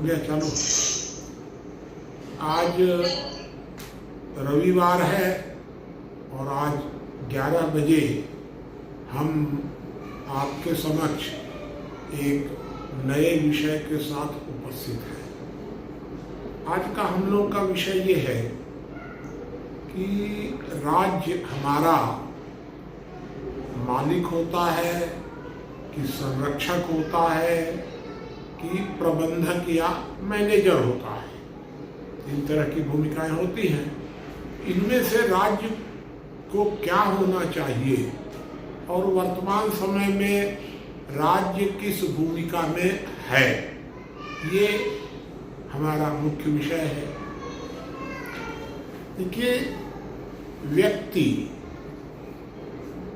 हो गया, चलो। आज रविवार है और आज 11 बजे हम आपके समक्ष एक नए विषय के साथ उपस्थित हैं। आज का हम लोग का विषय ये है कि राज्य हमारा मालिक होता है कि संरक्षक होता है कि प्रबंधक या मैनेजर होता है। इन तरह की भूमिकाएं होती हैं। इनमें से राज्य को क्या होना चाहिए और वर्तमान समय में राज्य किस भूमिका में है, ये हमारा मुख्य विषय है। देखिए,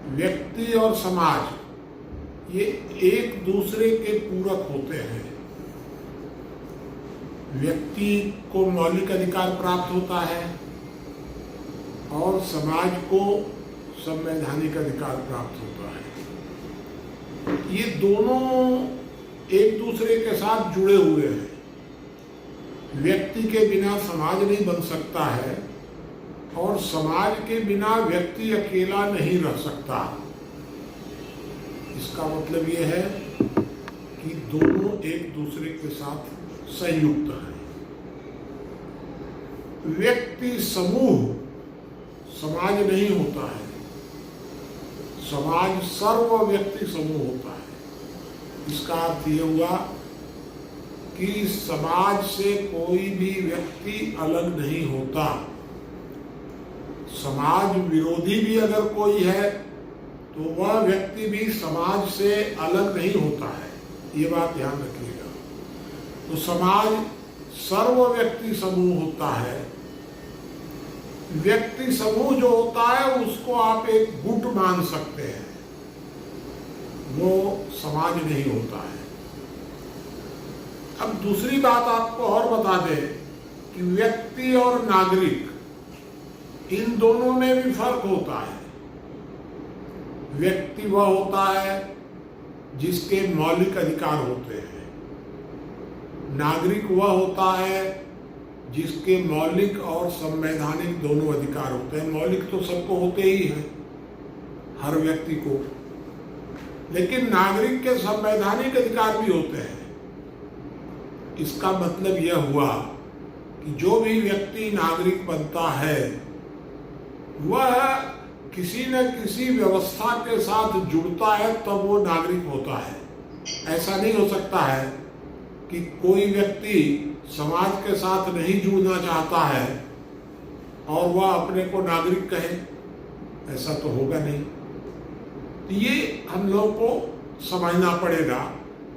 व्यक्ति और समाज ये एक दूसरे के पूरक होते हैं। व्यक्ति को मौलिक अधिकार प्राप्त होता है और समाज को संवैधानिक अधिकार प्राप्त होता है। ये दोनों एक दूसरे के साथ जुड़े हुए हैं। व्यक्ति के बिना समाज नहीं बन सकता है और समाज के बिना व्यक्ति अकेला नहीं रह सकता। इसका मतलब ये है कि दोनों एक दूसरे के साथ संयुक्त है। व्यक्ति समूह समाज नहीं होता है, समाज सर्व व्यक्ति समूह होता है। इसका अर्थ ये हुआ कि समाज से कोई भी व्यक्ति अलग नहीं होता। समाज विरोधी भी अगर कोई है तो वह व्यक्ति भी समाज से अलग नहीं होता है। ये बात ध्यान रखिएगा। तो समाज सर्व व्यक्ति समूह होता है। व्यक्ति समूह जो होता है उसको आप एक गुट मान सकते हैं, वो समाज नहीं होता है। अब दूसरी बात आपको और बता दें कि व्यक्ति और नागरिक, इन दोनों में भी फर्क होता है। व्यक्ति वह होता है जिसके मौलिक अधिकार होते हैं, नागरिक वह होता है जिसके मौलिक और संवैधानिक दोनों अधिकार होते हैं। मौलिक तो सबको होते ही हैं, हर व्यक्ति को, लेकिन नागरिक के संवैधानिक अधिकार भी होते हैं। इसका मतलब यह हुआ कि जो भी व्यक्ति नागरिक बनता है वह किसी न किसी व्यवस्था के साथ जुड़ता है, तब वो नागरिक होता है। ऐसा नहीं हो सकता है कि कोई व्यक्ति समाज के साथ नहीं जुड़ना चाहता है और वह अपने को नागरिक कहे, ऐसा तो होगा नहीं। तो ये हम लोग को समझना पड़ेगा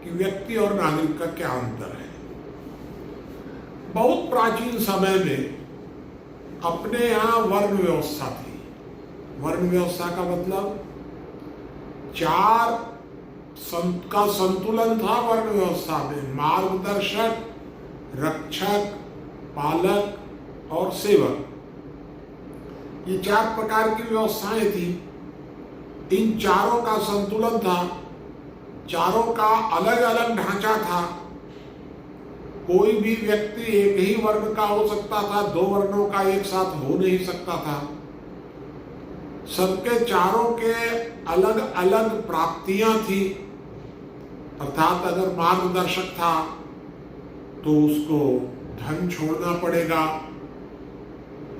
कि व्यक्ति और नागरिक का क्या अंतर है। बहुत प्राचीन समय में अपने यहाँ वर्ण व्यवस्था थी। वर्ण व्यवस्था का मतलब चार का संतुलन था। वर्ण व्यवस्था में मार्गदर्शक, रक्षक, पालक और सेवक, ये चार प्रकार की व्यवस्थाएं थी। इन चारों का संतुलन था, चारों का अलग अलग ढांचा था। कोई भी व्यक्ति एक ही वर्ण का हो सकता था, दो वर्णों का एक साथ हो नहीं सकता था। सबके चारों के अलग अलग प्राप्तियां थी। अर्थात अगर मार्गदर्शक था तो उसको धन छोड़ना पड़ेगा,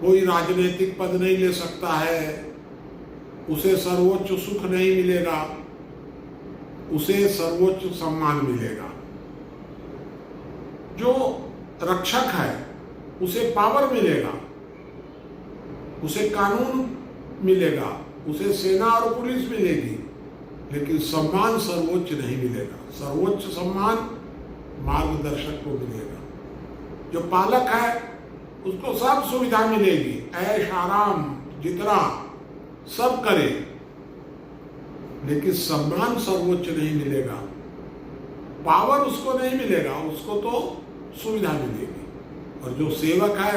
कोई राजनीतिक पद नहीं ले सकता है, उसे सर्वोच्च सुख नहीं मिलेगा, उसे सर्वोच्च सम्मान मिलेगा। जो रक्षक है उसे पावर मिलेगा, उसे कानून मिलेगा, उसे सेना और पुलिस मिलेगी, लेकिन सम्मान सर्वोच्च नहीं मिलेगा। सर्वोच्च सम्मान मार्गदर्शक को मिलेगा। जो पालक है उसको सब सुविधा मिलेगी, ऐश आराम जितना सब करे, लेकिन सम्मान सर्वोच्च नहीं मिलेगा। पावर उसको नहीं मिलेगा, उसको तो सुविधा मिलेगी। और जो सेवक है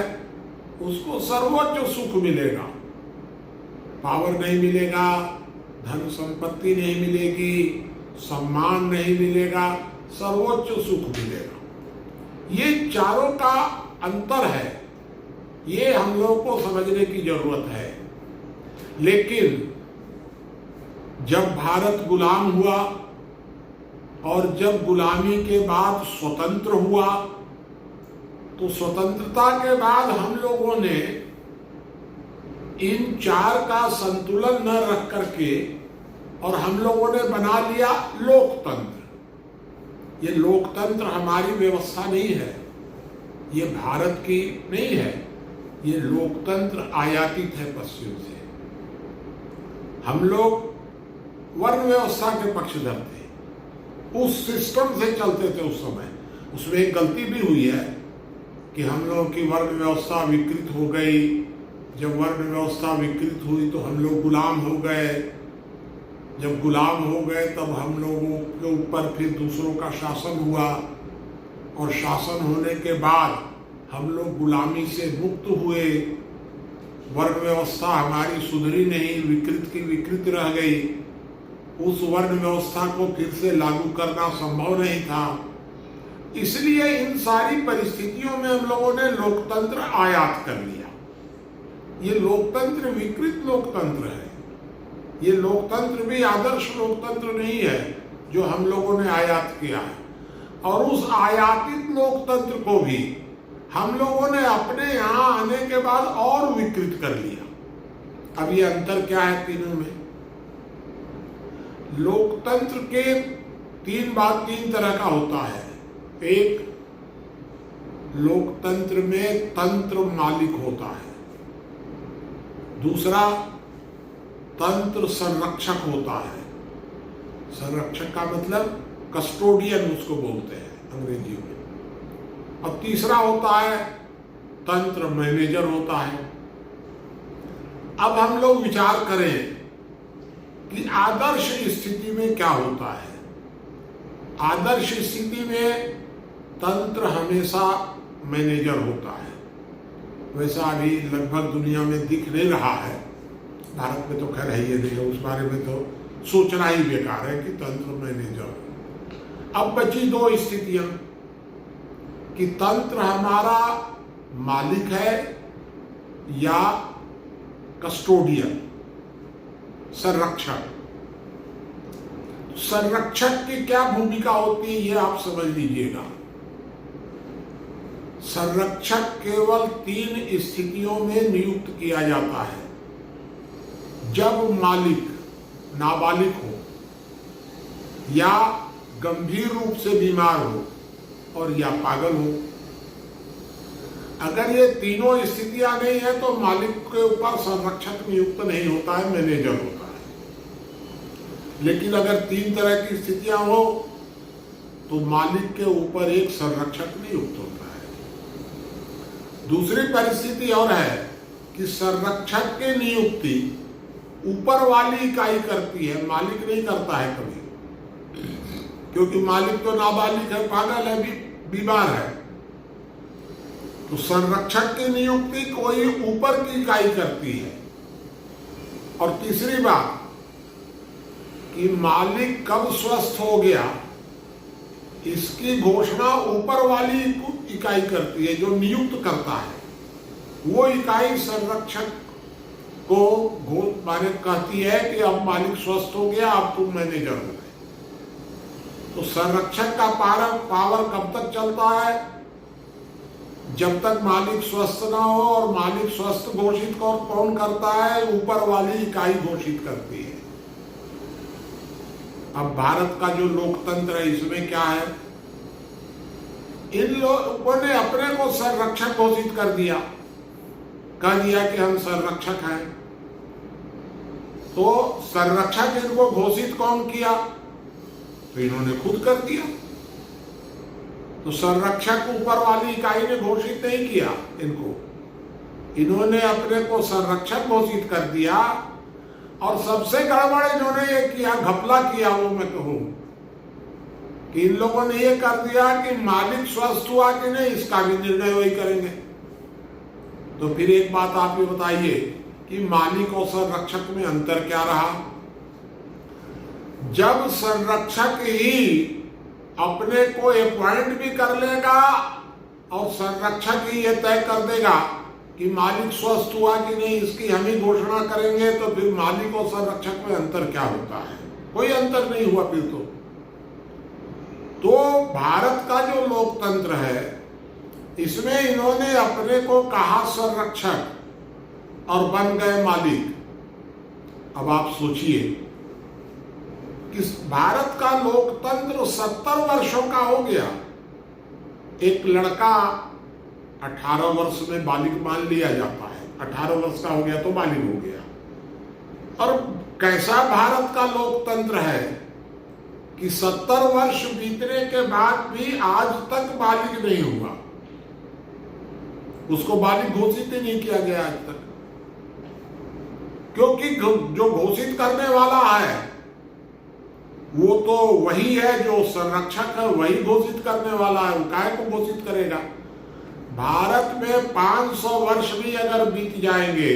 उसको सर्वोच्च सुख मिलेगा। पावर नहीं मिलेगा, धन संपत्ति नहीं मिलेगी, सम्मान नहीं मिलेगा, सर्वोच्च सुख मिलेगा। ये चारों का अंतर है, ये हम लोगों को समझने की जरूरत है। लेकिन जब भारत गुलाम हुआ और जब गुलामी के बाद स्वतंत्र हुआ, तो स्वतंत्रता के बाद हम लोगों ने इन चार का संतुलन न रख करके और हम लोगों ने बना लिया लोकतंत्र। ये लोकतंत्र हमारी व्यवस्था नहीं है, ये भारत की नहीं है, ये लोकतंत्र आयातित है पश्चिम से। हम लोग वर्ण व्यवस्था के पक्षधर थे, उस सिस्टम से चलते थे उस समय। उसमें एक गलती भी हुई है कि हम लोगों की वर्ण व्यवस्था विकृत हो गई। जब वर्ण व्यवस्था विकृत हुई तो हम लोग गुलाम हो गए। जब गुलाम हो गए तब हम लोगों के ऊपर फिर दूसरों का शासन हुआ, और शासन होने के बाद हम लोग गुलामी से मुक्त हुए। वर्ण व्यवस्था हमारी सुधरी नहीं, विकृत की विकृत रह गई। उस वर्ण व्यवस्था को फिर से लागू करना संभव नहीं था। इसलिए इन सारी परिस्थितियों में हम लोगों ने लोकतंत्र आयात कर लिया। ये लोकतंत्र विकृत लोकतंत्र है, ये लोकतंत्र भी आदर्श लोकतंत्र नहीं है जो हम लोगों ने आयात किया है। और उस आयातित लोकतंत्र को भी हम लोगों ने अपने यहाँ आने के बाद और विकृत कर लिया। अब ये अंतर क्या है तीनों में? लोकतंत्र के तीन तरह का होता है। एक, लोकतंत्र में तंत्र मालिक होता है। दूसरा, तंत्र संरक्षक होता है। संरक्षक का मतलब कस्टोडियन उसको बोलते हैं अंग्रेजी में। और तीसरा होता है तंत्र मैनेजर होता है। अब हम लोग विचार करें कि आदर्श स्थिति में क्या होता है। आदर्श स्थिति में तंत्र हमेशा मैनेजर होता है। वैसा अभी लगभग दुनिया में दिख नहीं रहा है, भारत में तो खैर है ही नहीं है, उस बारे में तो सोचना ही बेकार है कि तंत्र मैनेजर हो। अब बची दो स्थितियां कि तंत्र हमारा मालिक है या कस्टोडियन, संरक्षक। संरक्षक की क्या भूमिका होती है ये आप समझ लीजिएगा। संरक्षक केवल 3 स्थितियों में नियुक्त किया जाता है। जब मालिक नाबालिग हो, या गंभीर रूप से बीमार हो, और या पागल हो। अगर ये तीनों स्थितियां नहीं है तो मालिक के ऊपर संरक्षक नियुक्त नहीं होता है, मैनेजर होता है। लेकिन अगर 3 तरह की स्थितियां हो तो मालिक के ऊपर एक संरक्षक नियुक्त होता है। दूसरी परिस्थिति और है कि संरक्षक की नियुक्ति ऊपर वाली इकाई करती है, मालिक नहीं करता है कभी, क्योंकि मालिक तो नाबालिग है, पागल है, बीमार है। तो संरक्षक की नियुक्ति कोई ऊपर की इकाई करती है। और तीसरी बात कि मालिक कब स्वस्थ हो गया इसकी घोषणा ऊपर वाली इकाई करती है, जो नियुक्त करता है। वो इकाई संरक्षक को माने कहती है कि अब मालिक स्वस्थ हो गया, अब तुम मैनेजर हो गए। तो संरक्षक का पावर कब तक चलता है? जब तक मालिक स्वस्थ ना हो। और मालिक स्वस्थ घोषित कौन करता है? ऊपर वाली इकाई घोषित करती है। अब भारत का जो लोकतंत्र है इसमें क्या है? इन लोगों ने अपने को संरक्षक घोषित कर दिया, कह दिया कि हम संरक्षक हैं। तो संरक्षक इनको घोषित कौन किया? तो इन्होंने खुद कर दिया। तो संरक्षक ऊपर वाली इकाई ने घोषित नहीं किया इनको, इन्होंने अपने को संरक्षक घोषित कर दिया। और सबसे गड़बड़ इन्होंने ये किया, घपला किया, वो मैं कहूं कि इन लोगों ने ये कर दिया कि मालिक स्वस्थ हुआ कि नहीं इसका भी निर्णय वही करेंगे। तो फिर एक बात आप ये बताइए कि मालिक और संरक्षक में अंतर क्या रहा? जब संरक्षक ही अपने को अपॉइंट भी कर लेगा और संरक्षक ही ये तय कर देगा कि मालिक स्वस्थ हुआ कि नहीं, इसकी हम ही घोषणा करेंगे, तो फिर मालिक और संरक्षक में अंतर क्या होता है? कोई अंतर नहीं हुआ फिर तो भारत का जो लोकतंत्र है, इसमें इन्होंने अपने को कहा संरक्षक और बन गए मालिक। अब आप सोचिए कि भारत का लोकतंत्र 70 वर्षों का हो गया। एक लड़का 18 वर्ष में बालिग मान लिया जाता है, 18 वर्ष का हो गया तो बालिग हो गया। और कैसा भारत का लोकतंत्र है कि 70 वर्ष बीतने के बाद भी आज तक बालिग नहीं हुआ, उसको बालिग घोषित ही नहीं किया गया आज तक। क्योंकि जो घोषित करने वाला है वो तो वही है, जो संरक्षक है वही घोषित करने वाला है, वो काहे को घोषित करेगा? भारत में 500 वर्ष भी अगर बीत जाएंगे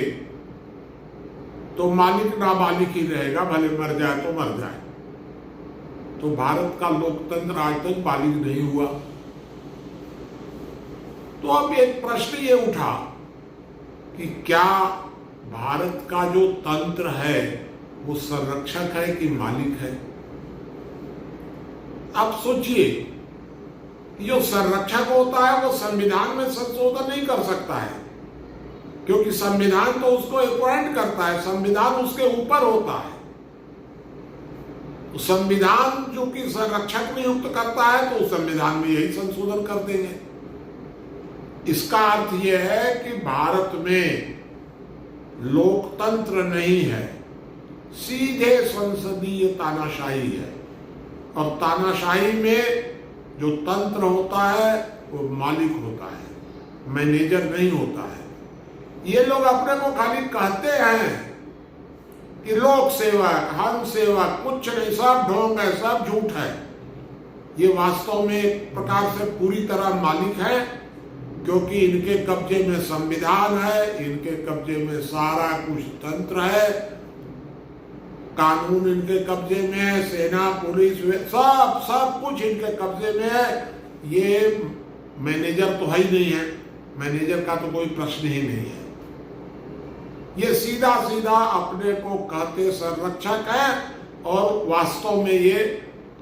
तो मालिक नाबालिग ही रहेगा, भले मर जाए तो मर जाए। तो भारत का लोकतंत्र आज तक बालिग नहीं हुआ। तो अब एक प्रश्न ये उठा कि क्या भारत का जो तंत्र है वो संरक्षक है कि मालिक है? अब सोचिए, जो संरक्षक होता है वो संविधान में संशोधन नहीं कर सकता है, क्योंकि संविधान तो उसको अपॉइंट करता है, संविधान उसके ऊपर होता है। तो संविधान जो कि संरक्षक नियुक्त करता है तो संविधान में यही संशोधन कर देंगे। इसका अर्थ यह है कि भारत में लोकतंत्र नहीं है, सीधे संसदीय तानाशाही है। और तानाशाही में जो तंत्र होता है वो मालिक होता है, मैनेजर नहीं होता है। ये लोग अपने को खाली कहते हैं कि लोक सेवक, हम सेवक, कुछ नहीं, सब ढोंग है, सब झूठ है। ये वास्तव में एक प्रकार से पूरी तरह मालिक है, क्योंकि इनके कब्जे में संविधान है, इनके कब्जे में सारा कुछ तंत्र है, कानून इनके कब्जे में है, सेना, पुलिस, सब कुछ इनके कब्जे में है। ये मैनेजर तो है ही नहीं है, मैनेजर का तो कोई प्रश्न ही नहीं है। ये सीधा सीधा अपने को कहते संरक्षक है और वास्तव में ये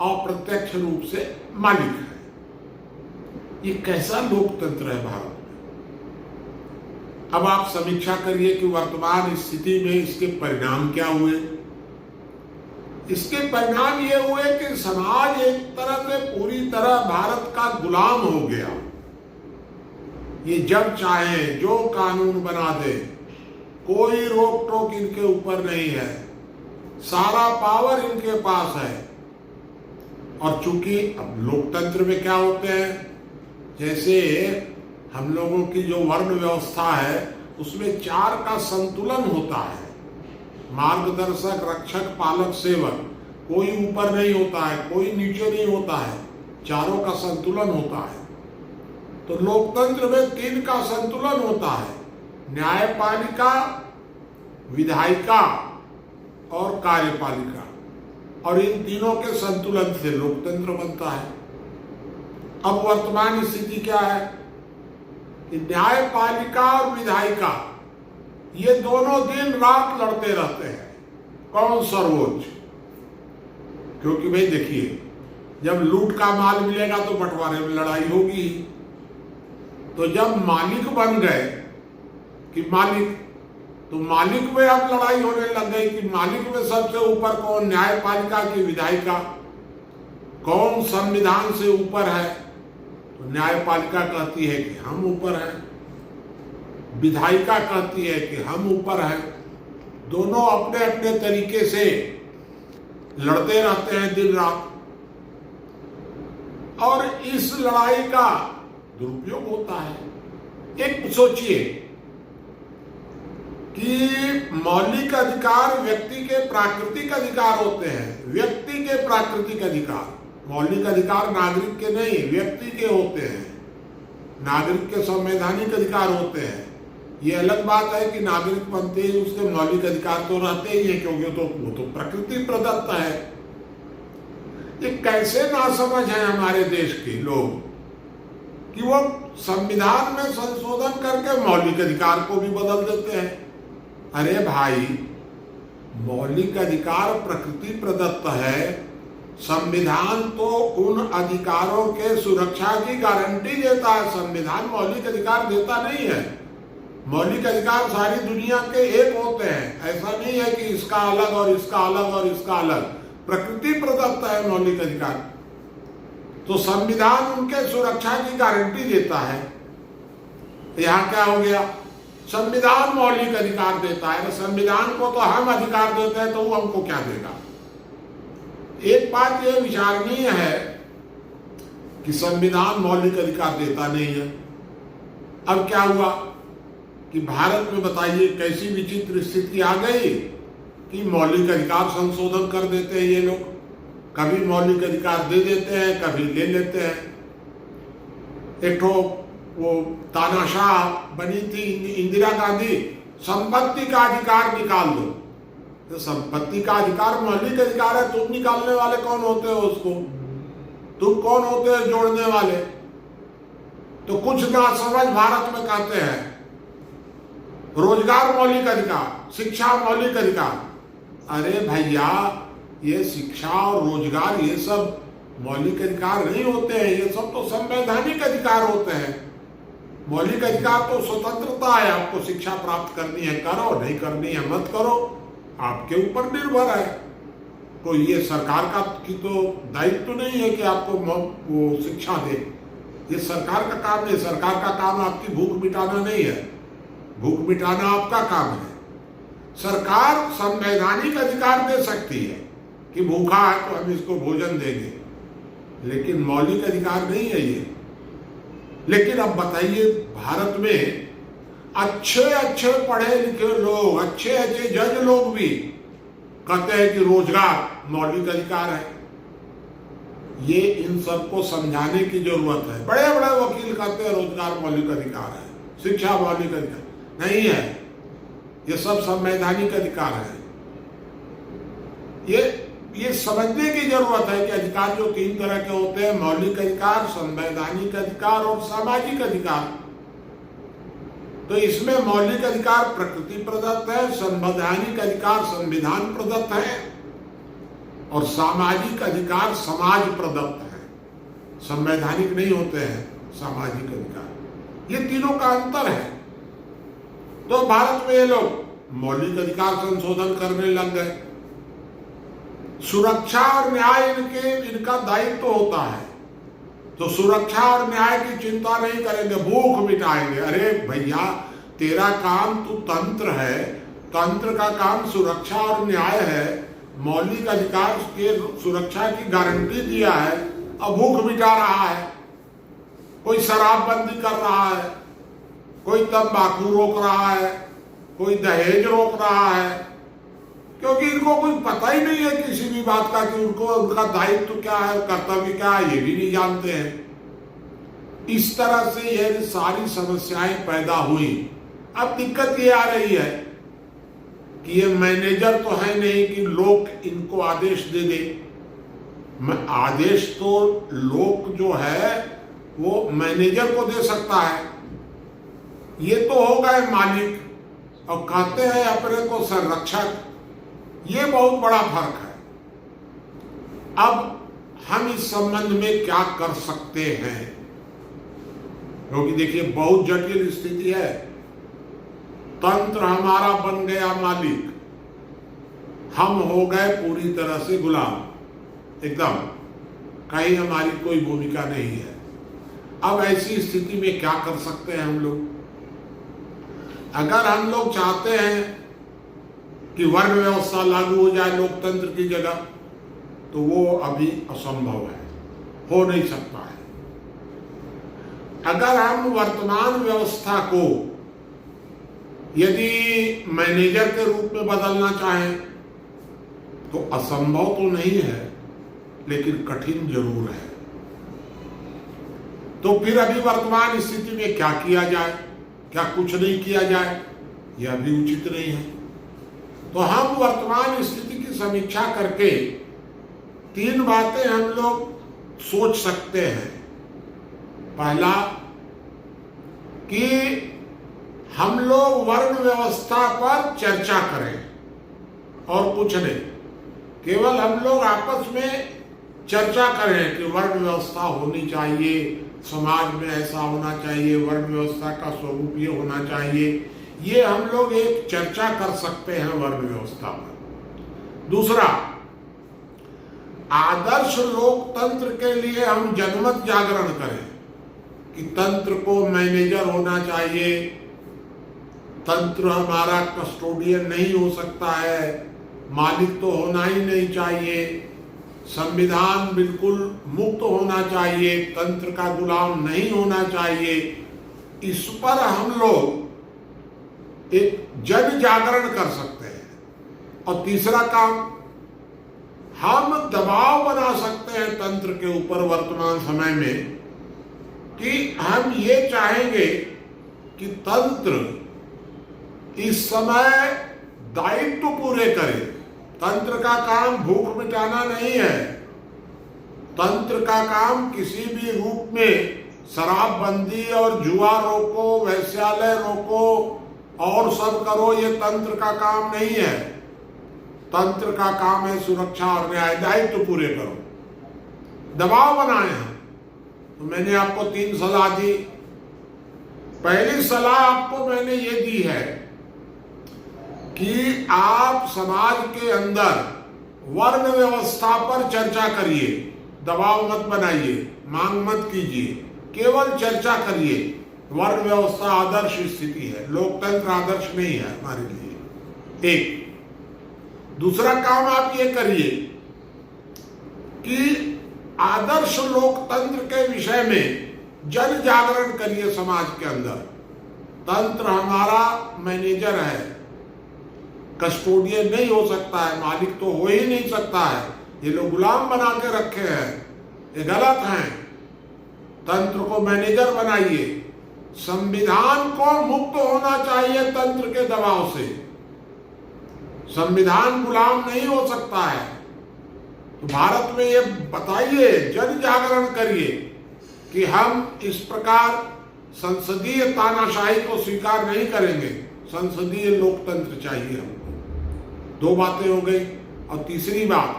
अप्रत्यक्ष रूप से मालिक है। ये कैसा लोकतंत्र है भारत में? अब आप समीक्षा करिए कि वर्तमान स्थिति में इसके परिणाम क्या हुए। इसके परिणाम ये हुए कि समाज एक तरह से पूरी तरह भारत का गुलाम हो गया। ये जब चाहे जो कानून बना दे, कोई रोक टोक इनके ऊपर नहीं है, सारा पावर इनके पास है। और चूंकि अब लोकतंत्र में क्या होते हैं, जैसे हम लोगों की जो वर्ण व्यवस्था है उसमें 4 का संतुलन होता है, मार्गदर्शक, रक्षक, पालक, सेवक। कोई ऊपर नहीं होता है, कोई नीचे नहीं होता है, चारों का संतुलन होता है। तो लोकतंत्र में 3 का संतुलन होता है, न्यायपालिका, विधायिका और कार्यपालिका। और इन तीनों के संतुलन से लोकतंत्र बनता है। अब वर्तमान स्थिति क्या है कि न्यायपालिका और विधायिका ये दोनों दिन रात लड़ते रहते हैं, कौन सर्वोच्च। क्योंकि भाई देखिए, जब लूट का माल मिलेगा तो बंटवारे में लड़ाई होगी। तो जब मालिक बन गए कि मालिक, तो मालिक में अब लड़ाई होने लग गई कि मालिक में सबसे ऊपर कौन, न्यायपालिका की विधायिका, कौन संविधान से ऊपर है। तो न्यायपालिका कहती है कि हम ऊपर हैं, विधायिका कहती है कि हम ऊपर हैं। दोनों अपने अपने तरीके से लड़ते रहते हैं दिन रात, और इस लड़ाई का दुरुपयोग होता है। एक सोचिए कि मौलिक अधिकार व्यक्ति के प्राकृतिक अधिकार होते हैं, व्यक्ति के प्राकृतिक अधिकार। मौलिक अधिकार नागरिक के नहीं, व्यक्ति के होते हैं। नागरिक के संवैधानिक अधिकार होते हैं। ये अलग बात है कि नागरिक बनते ही उसके मौलिक अधिकार तो रहते ही है, क्योंकि वो तो प्रकृति प्रदत्त है। ये कैसे नासमझ है हमारे देश के लोग कि वो संविधान में संशोधन करके मौलिक अधिकार को भी बदल देते हैं। अरे भाई, मौलिक अधिकार प्रकृति प्रदत्त है, संविधान तो उन अधिकारों के सुरक्षा की गारंटी देता है। संविधान मौलिक अधिकार देता नहीं है। मौलिक अधिकार सारी दुनिया के एक होते हैं, ऐसा नहीं है कि इसका अलग और इसका अलग और इसका अलग। प्रकृति प्रदत्त है मौलिक अधिकार, तो संविधान उनके सुरक्षा की गारंटी देता है। यहाँ क्या हो गया, संविधान मौलिक अधिकार देता है, संविधान को तो हम अधिकार देते हैं, तो वो हमको क्या देगा। एक बात यह विचारणीय है कि संविधान मौलिक अधिकार देता नहीं है। अब क्या हुआ कि भारत में बताइए कैसी विचित्र स्थिति आ गई कि मौलिक अधिकार संशोधन कर देते हैं ये लोग। कभी मौलिक अधिकार दे देते हैं, कभी ले लेते हैं। एक ठो वो तानाशाह बनी थी इंदिरा गांधी, संपत्ति का अधिकार निकाल दो। तो संपत्ति का अधिकार मौलिक अधिकार है, तुम निकालने वाले कौन होते हो उसको? तुम कौन होते हो जोड़ने वाले? तो कुछ ना समझ भारत में कहते हैं रोजगार मौलिक अधिकार, शिक्षा मौलिक अधिकार। अरे भैया, ये शिक्षा और रोजगार ये सब मौलिक अधिकार नहीं होते हैं, ये सब तो संवैधानिक अधिकार होते हैं। मौलिक अधिकार तो स्वतंत्रता है, आपको शिक्षा प्राप्त करनी है करो, नहीं करनी है मत करो, आपके ऊपर निर्भर है। कोई ये सरकार का की तो दायित्व तो नहीं है कि आपको वो शिक्षा दे, ये सरकार का काम है। सरकार का काम आपकी भूख मिटाना नहीं है, भूख मिटाना आपका काम है। सरकार संवैधानिक अधिकार दे सकती है कि भूखा है तो हम इसको भोजन देंगे, लेकिन मौलिक अधिकार नहीं है ये। लेकिन अब बताइए, भारत में अच्छे अच्छे पढ़े लिखे लोग, अच्छे अच्छे जज लोग भी कहते हैं कि रोजगार मौलिक अधिकार है। ये इन सबको समझाने की जरूरत है। बड़े बड़े वकील कहते हैं रोजगार मौलिक अधिकार है, शिक्षा मौलिक अधिकार नहीं है, ये सब संवैधानिक अधिकार है। ये समझने की जरूरत है कि अधिकार जो तीन तरह के होते हैं, मौलिक अधिकार, संवैधानिक अधिकार और सामाजिक अधिकार। तो इसमें मौलिक अधिकार प्रकृति प्रदत्त है, संवैधानिक अधिकार संविधान प्रदत्त है और सामाजिक अधिकार समाज प्रदत्त है। संवैधानिक नहीं होते हैं सामाजिक अधिकार। ये तीनों का अंतर है। तो भारत में ये लोग मौलिक अधिकार संशोधन करने लग गए। सुरक्षा और न्याय इनका दायित्व होता है, तो सुरक्षा और न्याय की चिंता नहीं करेंगे, भूख मिटाएंगे। अरे भैया, तेरा काम तू तंत्र है, तंत्र का काम सुरक्षा और न्याय है। मौलिक अधिकार के सुरक्षा की गारंटी दिया है, अब भूख मिटा रहा है। कोई शराबबंदी कर रहा है, कोई तंबाकू रोक रहा है, कोई दहेज रोक रहा है, क्योंकि इनको कोई पता ही नहीं है किसी भी बात का कि उनको उनका दायित्व क्या है, कर्तव्य क्या है, ये भी नहीं जानते हैं। इस तरह से ये सारी समस्याएं पैदा हुई। अब दिक्कत ये आ रही है कि ये मैनेजर तो है नहीं कि लोग इनको आदेश दे दे। आदेश तो लोग जो है वो मैनेजर को दे सकता है, ये तो हो गए मालिक और कहते हैं अपने को संरक्षक। ये बहुत बड़ा फर्क है। अब हम इस संबंध में क्या कर सकते हैं, क्योंकि देखिए बहुत जटिल स्थिति है। तंत्र हमारा बन गया मालिक, हम हो गए पूरी तरह से गुलाम, एकदम कहीं हमारी कोई भूमिका नहीं है। अब ऐसी स्थिति में क्या कर सकते हैं हम लोग? अगर हम लोग चाहते हैं कि वर्ण व्यवस्था लागू हो जाए लोकतंत्र की जगह, तो वो अभी असंभव है, हो नहीं सकता है। अगर हम वर्तमान व्यवस्था को यदि मैनेजर के रूप में बदलना चाहें तो असंभव तो नहीं है, लेकिन कठिन जरूर है। तो फिर अभी वर्तमान स्थिति में क्या किया जाए? क्या कुछ नहीं किया जाए? यह भी उचित नहीं है। तो हम वर्तमान स्थिति की समीक्षा करके तीन बातें हम लोग सोच सकते हैं। पहला, कि हम लोग वर्ण व्यवस्था पर चर्चा करें और कुछ नहीं, केवल हम लोग आपस में चर्चा करें कि वर्ण व्यवस्था होनी चाहिए, समाज में ऐसा होना चाहिए, वर्ण व्यवस्था का स्वरूप ये होना चाहिए, ये हम लोग एक चर्चा कर सकते हैं वर्ण व्यवस्था पर। दूसरा, आदर्श लोकतंत्र के लिए हम जनमत जागरण करें कि तंत्र को मैनेजर होना चाहिए, तंत्र हमारा कस्टोडियन नहीं हो सकता है, मालिक तो होना ही नहीं चाहिए, संविधान बिल्कुल मुक्त होना चाहिए, तंत्र का गुलाम नहीं होना चाहिए। इस पर हम लोग एक जन जागरण कर सकते हैं। और तीसरा काम, हम दबाव बना सकते हैं तंत्र के ऊपर वर्तमान समय में कि हम ये चाहेंगे कि तंत्र इस समय दायित्व पूरे करे। तंत्र का काम भूख मिटाना नहीं है, तंत्र का काम किसी भी रूप में शराबबंदी और जुआ रोको, वैश्यालय रोको और सब करो, ये तंत्र का काम नहीं है। तंत्र का काम है सुरक्षा और न्याय, दायित्व पूरे करो, दबाव बनाए हैं। तो मैंने आपको 3 सलाह दी। पहली सलाह आपको मैंने ये दी है कि आप समाज के अंदर वर्ण व्यवस्था पर चर्चा करिए, दबाव मत बनाइए, मांग मत कीजिए, केवल चर्चा करिए। वर्ण व्यवस्था आदर्श स्थिति है, लोकतंत्र आदर्श नहीं है हमारे लिए। एक दूसरा काम आप ये करिए कि आदर्श लोकतंत्र के विषय में जन जागरण करिए समाज के अंदर। तंत्र हमारा मैनेजर है, कस्टोडियन नहीं हो सकता है, मालिक तो हो ही नहीं सकता है, ये लोग गुलाम बना के रखे हैं, ये गलत हैं। तंत्र को मैनेजर बनाइए। संविधान को मुक्त होना चाहिए तंत्र के दबाव से, संविधान गुलाम नहीं हो सकता है। तो भारत में ये बताइए, जन जागरण करिए कि हम इस प्रकार संसदीय तानाशाही को स्वीकार नहीं करेंगे, संसदीय लोकतंत्र चाहिए हमको। 2 बातें हो गई। और तीसरी बात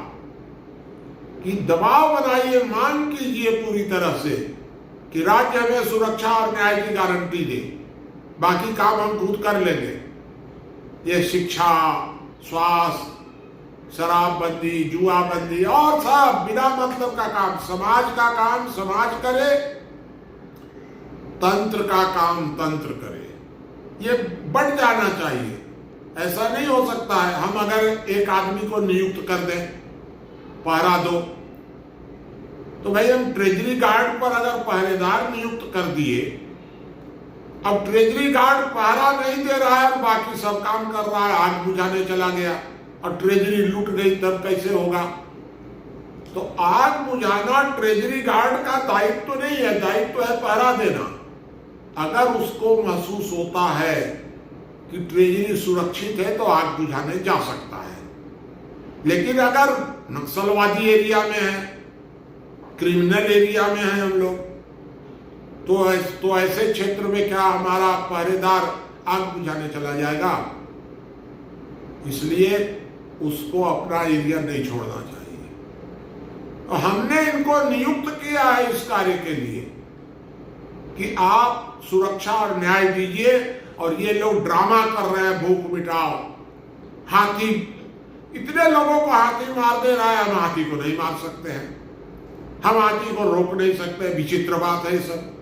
कि दबाव बनाइए, मांग कीजिए पूरी तरह से कि राज्य हमें सुरक्षा और न्याय की गारंटी दे, बाकी काम हम खुद कर लेंगे। ये शिक्षा, स्वास्थ्य, शराबबंदी, जुआबंदी और सब बिना मतलब का काम, समाज का काम समाज करे, तंत्र का काम तंत्र करे, ये बढ़ जाना चाहिए। ऐसा नहीं हो सकता है हम अगर एक आदमी को नियुक्त कर दें, पहरा दो, तो भाई हम ट्रेजरी गार्ड पर अगर पहरेदार नियुक्त कर दिए, अब ट्रेजरी गार्ड पहरा नहीं दे रहा है और बाकी सब काम कर रहा है, आग बुझाने चला गया और ट्रेजरी लूट गई, तब कैसे होगा? तो आग बुझाना ट्रेजरी गार्ड का दायित्व तो नहीं है, दायित्व है पहरा देना। अगर उसको महसूस होता है कि ट्रेजरी सुरक्षित है तो आग बुझाने जा सकता है। लेकिन अगर नक्सलवादी एरिया में है, क्रिमिनल एरिया में है हम लोग, तो ऐसे क्षेत्र में क्या हमारा पहरेदार आग बुझाने चला जाएगा? इसलिए उसको अपना एरिया नहीं छोड़ना चाहिए। और हमने इनको नियुक्त किया है इस कार्य के लिए कि आप सुरक्षा और न्याय दीजिए, और ये लोग ड्रामा कर रहे हैं, भूख मिटाओ, हाथी, इतने लोगों को हाथी मार दे रहा है, हम हाथी को नहीं मार सकते हैं, हम हाथी को रोक नहीं सकते। विचित्र बात है सब।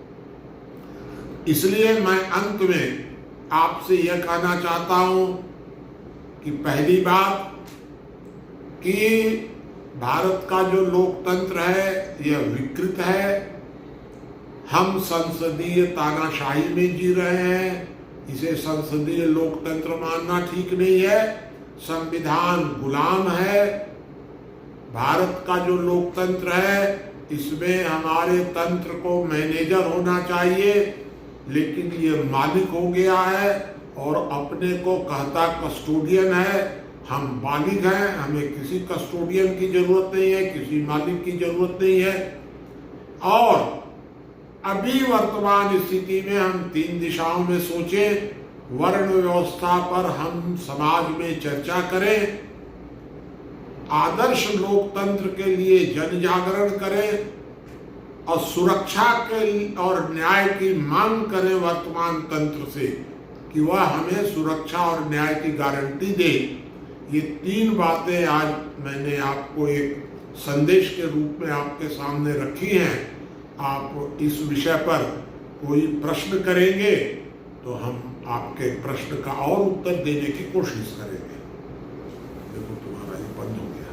इसलिए मैं अंत में आपसे यह कहना चाहता हूं कि पहली बात कि भारत का जो लोकतंत्र है यह विकृत है। हम संसदीय तानाशाही में जी रहे हैं, इसे संसदीय लोकतंत्र मानना ठीक नहीं है। संविधान गुलाम है। भारत का जो लोकतंत्र है इसमें हमारे तंत्र को मैनेजर होना चाहिए, लेकिन ये मालिक हो गया है और अपने को कहता कस्टोडियन है। हम मालिक हैं, हमें किसी कस्टोडियन की जरूरत नहीं है, किसी मालिक की जरूरत नहीं है। और अभी वर्तमान स्थिति में हम 3 दिशाओं में सोचें, वर्ण व्यवस्था पर हम समाज में चर्चा करें, आदर्श लोकतंत्र के लिए जन जागरण करें और सुरक्षा के और न्याय की मांग करें वर्तमान तंत्र से कि वह हमें सुरक्षा और न्याय की गारंटी दे। ये 3 बातें आज मैंने आपको एक संदेश के रूप में आपके सामने रखी हैं। आप इस विषय पर कोई प्रश्न करेंगे तो हम आपके प्रश्न का और उत्तर देने की कोशिश करेंगे। देखो तुम्हारा ये बंद हो गया।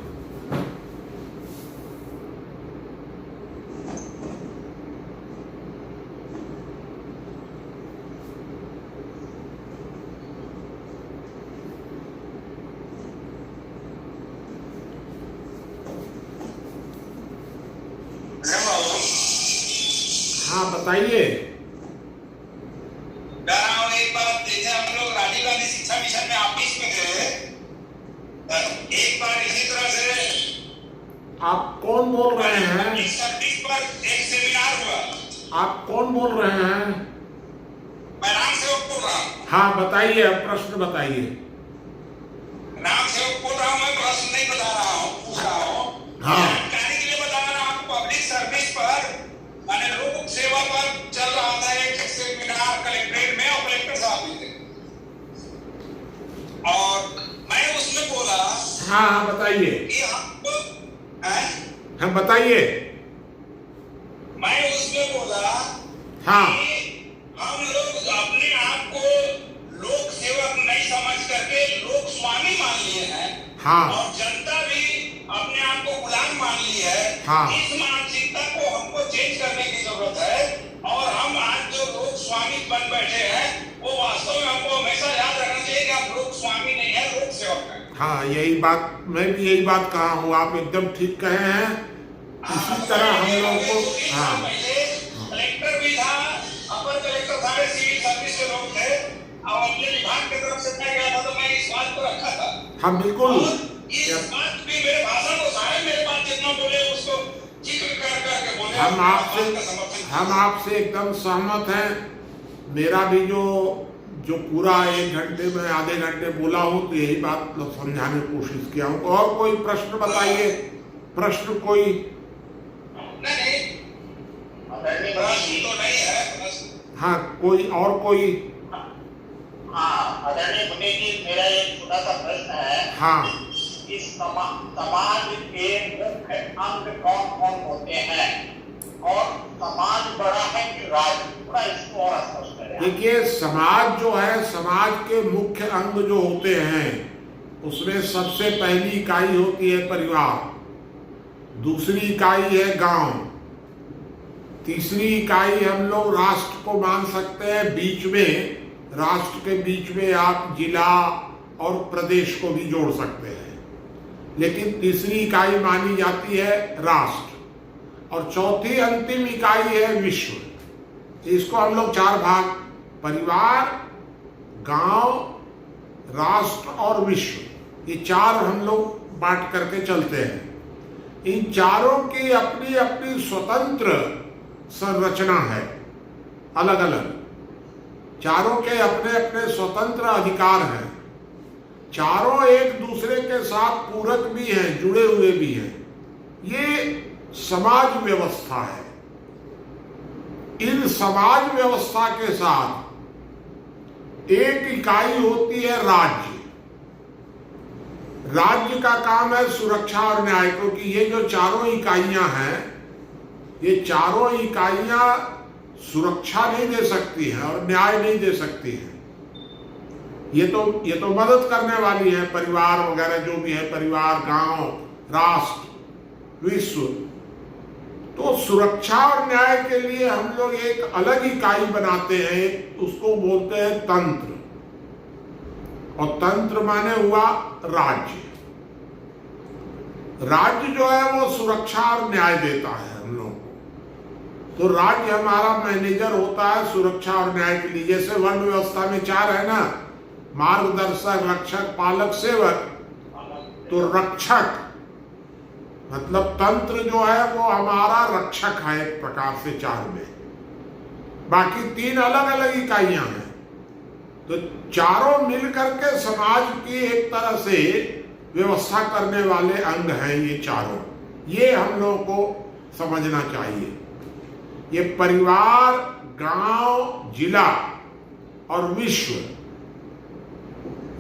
हाँ बताइए। एक बार जैसे हम लोग राजीव गांधी शिक्षा मिशन में ऑफिस में गए, एक बार इसी तरह से। आप कौन बोल रहे हैं? सर्विस पर एक सेमिनार हुआ। आप कौन बोल रहे हैं? मैं राम सेवक बोल रहा हूँ। हाँ बताइए, अब प्रश्न बताइए। राम सेवक बोल रहा हूँ, मैं प्रश्न नहीं बता रहा हूँ, पूछ रहा हूँ। हाँ जानकारी के लिए बता रहा हूँ। पब्लिक सर्विस पर मैंने लोक सेवा पर चल रहा था एक सेमिनार कलेक्ट्रेट में, और कलेक्टर साहब भी थे, और मैं उसमें बोला। हाँ बताइए। कि हमको हाँ बताइए। मैं उसमें बोला। हाँ कि हम लोग अपने आप को लोक सेवक नहीं समझ करके लोक स्वामी मान लिए हैं। हाँ और जनता भी अपने आप को गुलाम मान ली है। हाँ इस मानसिकता को हमको चेंज करने की जरूरत है, और हम आज जो लोक स्वामी बन बैठे हैं वो वास्तव में हमको हमेशा याद रखना चाहिए कि हम लोक स्वामी नहीं है, लोक सेवक है। हाँ यही बात, मैं भी यही बात कहा हूँ, आप एकदम ठीक कहे हैं। इसी तरह हम लोग को हाँ कलेक्टर भी था, अपर कलेक्टर सारे सिविल सर्विस के लोग थे, और अपने विभाग की तरफ से मैं गया था तो मैं इस बात को रखा था। हाँ बिल्कुल। इस बात भी मेरे भाषण को सारे मेरे बात जितना बोले उसको जिक्र कर करके बोले। हम आपसे एकदम सहमत हैं। मेरा भी जो पूरा 1 घंटे में आधे घंटे बोला हूँ तो यही बात समझाने की कोशिश किया हूँ। और कोई प्रश्न बताइए। प्रश्न कोई? नहीं प्रश्न तो नहीं है। हाँ कोई और कोई? हाँ आदरणीय मुनि जी, मेरा एक छोटा सा प्रश्न है। हाँ इस समाज के मुख्य अंग कौन कौन होते हैं, और समाज बड़ा है कि राज्य? थोड़ा इसको और स्पष्ट करें। देखिए, समाज जो है, समाज के मुख्य अंग जो होते हैं उसमें सबसे पहली इकाई होती है परिवार, दूसरी इकाई है गांव, तीसरी इकाई हम लोग राष्ट्र को मान सकते हैं। बीच में, राष्ट्र के बीच में आप जिला और प्रदेश को भी जोड़ सकते हैं, लेकिन तीसरी इकाई मानी जाती है राष्ट्र, और चौथी अंतिम इकाई है विश्व। इसको हम लोग 4 भाग, परिवार, गांव, राष्ट्र और विश्व, ये 4 हम लोग बांट करके चलते हैं। इन चारों की अपनी अपनी स्वतंत्र संरचना है, अलग अलग। चारों के अपने अपने स्वतंत्र अधिकार हैं। चारों एक दूसरे के साथ पूरक भी हैं, जुड़े हुए भी हैं। ये समाज व्यवस्था है। इन समाज व्यवस्था के साथ एक इकाई होती है राज्य। राज्य का काम है सुरक्षा और न्याय, क्योंकि ये जो चारों इकाइयां हैं, ये चारों इकाइयां सुरक्षा नहीं दे सकती हैं और न्याय नहीं दे सकती हैं। ये तो मदद करने वाली है, परिवार वगैरह जो भी है, परिवार, गांव, राष्ट्र, विश्व। तो सुरक्षा और न्याय के लिए हम लोग एक अलग इकाई बनाते हैं, उसको बोलते हैं तंत्र। और तंत्र माने हुआ राज्य। राज्य जो है वो सुरक्षा और न्याय देता है हम लोग को। तो राज्य हमारा मैनेजर होता है सुरक्षा और न्याय के लिए। जैसे वर्ण व्यवस्था में 4 है ना, मार्गदर्शक, रक्षक, पालक, सेवक। तो रक्षक मतलब तंत्र जो है वो हमारा रक्षक है एक प्रकार से 4 में। बाकी 3 अलग अलग इकाइयां हैं। तो चारों मिलकर के समाज की एक तरह से व्यवस्था करने वाले अंग हैं ये चारों। ये हम लोगों को समझना चाहिए। ये परिवार, गांव, जिला और विश्व,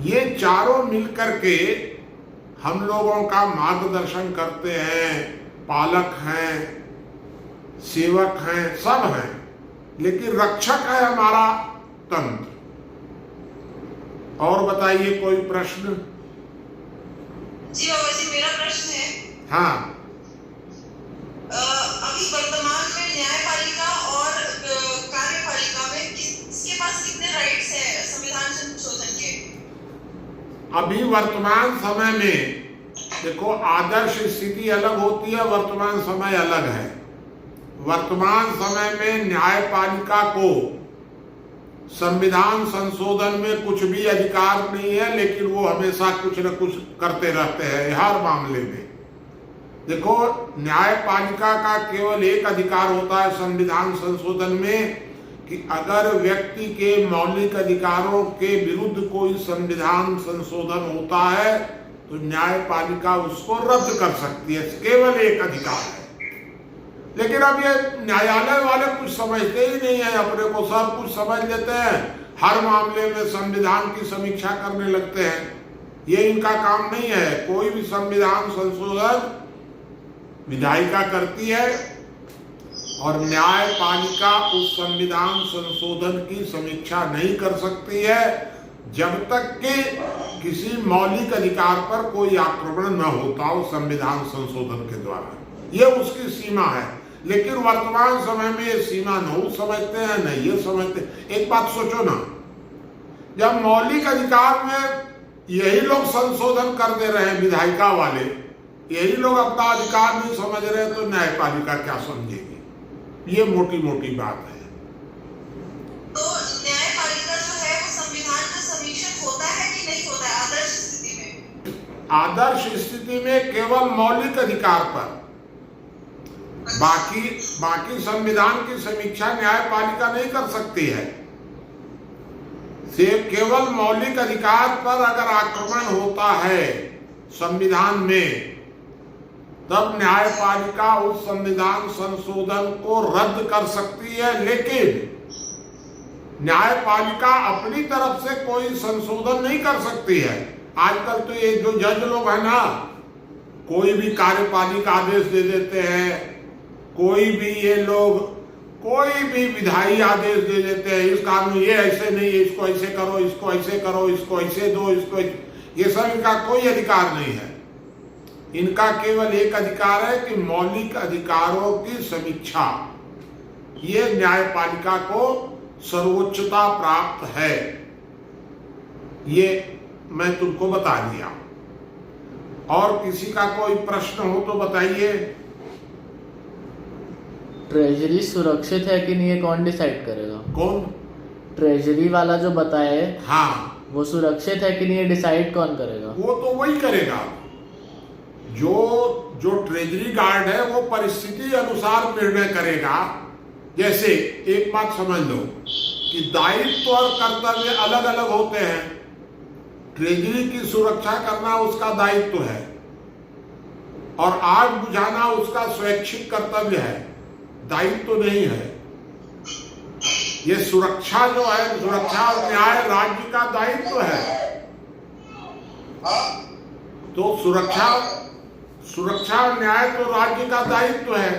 ये चारों मिलकर के हम लोगों का मार्गदर्शन करते हैं, पालक हैं, सेवक हैं, सब हैं, लेकिन रक्षक है हमारा तंत्र। और बताइए कोई प्रश्न? जी बाबा जी, मेरा प्रश्न है, हाँ, अभी वर्तमान में न्यायपालिका और कार्यपालिका में किसके पास कितने राइट्स हैं संविधान संशोधन के? अभी वर्तमान समय में देखो, आदर्श स्थिति अलग होती है, वर्तमान समय अलग है। वर्तमान समय में न्यायपालिका को संविधान संशोधन में कुछ भी अधिकार नहीं है, लेकिन वो हमेशा कुछ न कुछ करते रहते हैं हर मामले में। देखो, न्यायपालिका का केवल एक अधिकार होता है संविधान संशोधन में कि अगर व्यक्ति के मौलिक अधिकारों के विरुद्ध कोई संविधान संशोधन होता है तो न्यायपालिका उसको रद्द कर सकती है, केवल एक अधिकार है। लेकिन अब ये न्यायालय वाले कुछ समझते ही नहीं है, अपने को सब कुछ समझ लेते हैं, हर मामले में संविधान की समीक्षा करने लगते हैं। ये इनका काम नहीं है। कोई भी संविधान संशोधन विधायिका करती है और न्यायपालिका उस संविधान संशोधन की समीक्षा नहीं कर सकती है जब तक कि किसी मौलिक अधिकार पर कोई आक्रमण न होता हो संविधान संशोधन के द्वारा। ये उसकी सीमा है। लेकिन वर्तमान समय में ये सीमा न समझते हैं, न ये समझते। एक बात सोचो ना, जब मौलिक अधिकार में यही लोग संशोधन कर दे रहे हैं, विधायिका वाले यही लोग अपना अधिकार नहीं समझ रहे, तो न्यायपालिका क्या समझेगी? ये मोटी मोटी बात है। तो न्यायपालिका जो है वो संविधान का समीक्षक होता है कि नहीं होता है आदर्श स्थिति में? आदर्श स्थिति में केवल मौलिक अधिकार पर, बाकी संविधान की समीक्षा न्यायपालिका नहीं कर सकती है। सिर्फ केवल मौलिक अधिकार पर अगर आक्रमण होता है संविधान में, तब न्यायपालिका उस संविधान संशोधन को रद्द कर सकती है। लेकिन न्यायपालिका अपनी तरफ से कोई संशोधन नहीं कर सकती है। आजकल तो ये जो जज लोग हैं ना, कोई भी कार्यपालिक आदेश दे देते हैं, कोई भी ये लोग कोई भी विधायी आदेश दे देते हैं, इस कानून ये ऐसे नहीं है, इसको ऐसे करो, इसको ऐसे करो, इसको ऐसे दो, इसको ये सब इनका कोई अधिकार नहीं है। इनका केवल एक अधिकार है कि मौलिक अधिकारों की समीक्षा। ये न्यायपालिका को सर्वोच्चता प्राप्त है। ये मैं तुमको बता दिया। और किसी का कोई प्रश्न हो तो बताइए। ट्रेजरी सुरक्षित है कि नहीं, ये कौन डिसाइड करेगा? कौन? ट्रेजरी वाला जो बताए, हाँ, वो सुरक्षित है कि नहीं, ये डिसाइड कौन करेगा? वो तो वही करेगा। जो ट्रेजरी गार्ड है वो परिस्थिति अनुसार निर्णय करेगा। जैसे एक बात समझ लो कि दायित्व और कर्तव्य अलग अलग होते हैं। ट्रेजरी की सुरक्षा करना उसका दायित्व है और आग बुझाना उसका स्वैच्छिक कर्तव्य है, दायित्व नहीं है। ये सुरक्षा जो है, सुरक्षा और न्याय राज्य का दायित्व है। तो सुरक्षा और न्याय तो राज्य का दायित्व है।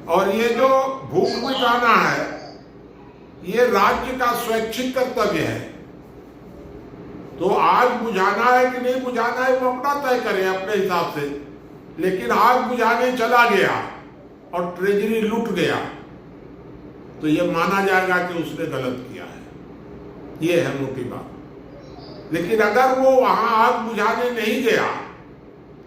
और ये जो भूख मिटाना है, ये राज्य का स्वैच्छिक कर्तव्य है। तो आग बुझाना है कि नहीं बुझाना है वो अपना तय करे अपने हिसाब से। लेकिन आग बुझाने चला गया और ट्रेजरी लूट गया तो ये माना जाएगा कि उसने गलत किया है। ये है मोटी बात। लेकिन अगर वो वहां आग बुझाने नहीं गया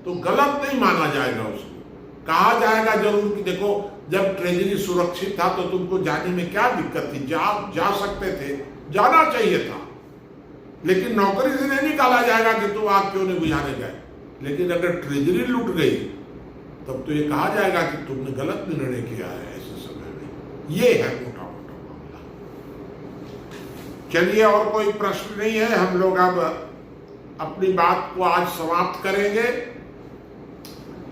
तो गलत नहीं माना जाएगा उसको। कहा जाएगा जरूर कि देखो, जब ट्रेजरी सुरक्षित था तो तुमको जाने में क्या दिक्कत थी, जा सकते थे, जाना चाहिए था। लेकिन नौकरी से नहीं निकाला जाएगा कि तुम आग क्यों नहीं बुझाने गए। लेकिन अगर ट्रेजरी लूट गई तब तो ये कहा जाएगा कि तुमने गलत निर्णय किया है ऐसे समय में। ये है मोटा चलिए, और कोई प्रश्न नहीं है, हम लोग अब अपनी बात को आज समाप्त करेंगे।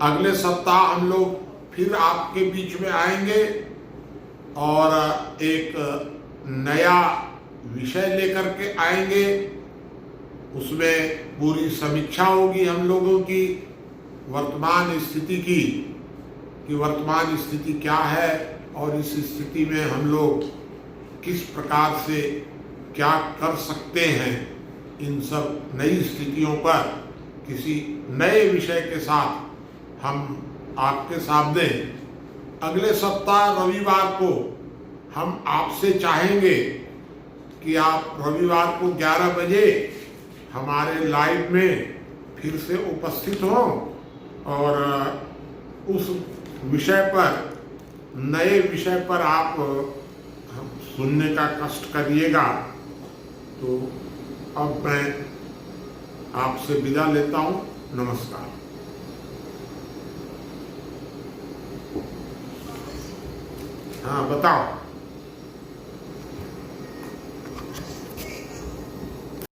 अगले सप्ताह हम लोग फिर आपके बीच में आएंगे और एक नया विषय लेकर के आएंगे। उसमें पूरी समीक्षा होगी हम लोगों की वर्तमान स्थिति की, कि वर्तमान स्थिति क्या है और इस स्थिति में हम लोग किस प्रकार से क्या कर सकते हैं। इन सब नई स्थितियों पर किसी नए विषय के साथ हम आपके सामने अगले सप्ताह रविवार को हम आपसे चाहेंगे कि आप रविवार को 11 बजे हमारे लाइव में फिर से उपस्थित हों और उस विषय पर, नए विषय पर आप सुनने का कष्ट करिएगा। तो अब मैं आपसे विदा लेता हूँ। नमस्कार। हाँ, बताओ।